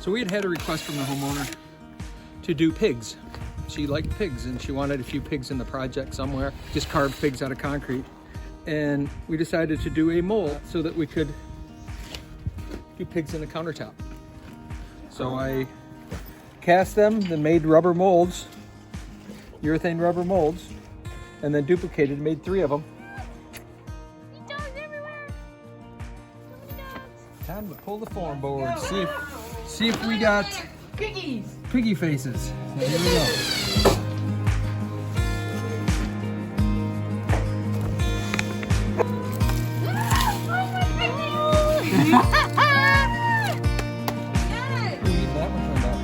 So we had a request from the homeowner to do pigs. She liked pigs and she wanted a few pigs in the project somewhere, just carved pigs out of concrete. And we decided to do a mold so that we could do pigs in the countertop. So I cast them, then made rubber molds, urethane rubber molds, and then duplicated, made 3 of them. Dogs everywhere. So many dogs. Time to pull the form board, see if we got piggy faces. So here we go.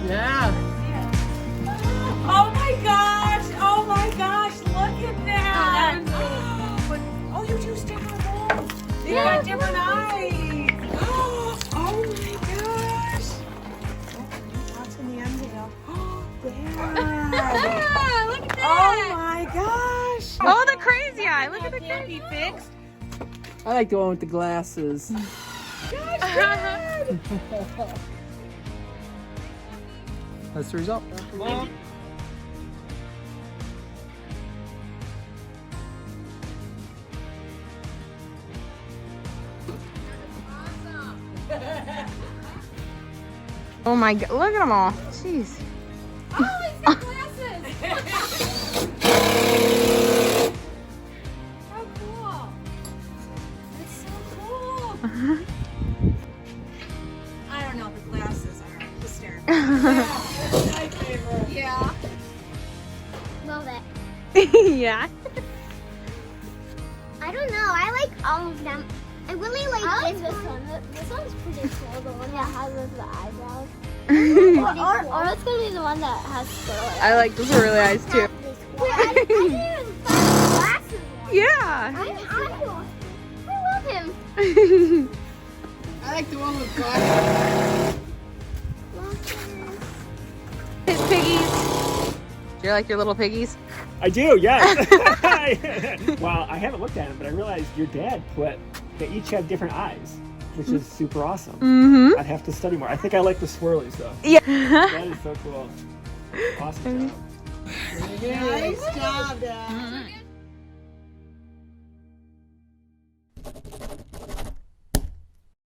Yeah. Oh my gosh! Oh my gosh! Look at that! Oh, you two different balls. They got different eyes. Oh my gosh! Oh, that's in the end there. Oh, Look at that. oh my gosh! Oh, the crazy eye. Look at the crazy fixed. I like the one with the glasses. That's the result. Mom. Oh my god, look at them all. Jeez. Oh, he's got glasses. How cool. It's so cool. I don't know if the glasses are hysterical. My favorite. Yeah. Love it. Yeah. I don't know. I like all of them. I really like this one. This one's pretty cool. The one that has the eyebrows. or it's gonna be the one that has squirrel. I like the swirly eyes too. Wait, I didn't even find the glasses one. Yeah. I love him. I like the one with glasses. His piggies. Do you like your little piggies? I do, yes. Well, I haven't looked at them, but I realized your dad they each have different eyes, which is super awesome. Mm-hmm. I'd have to study more. I think I like the swirlies though. Yeah. That is so cool. Awesome job. Nice job, Dad.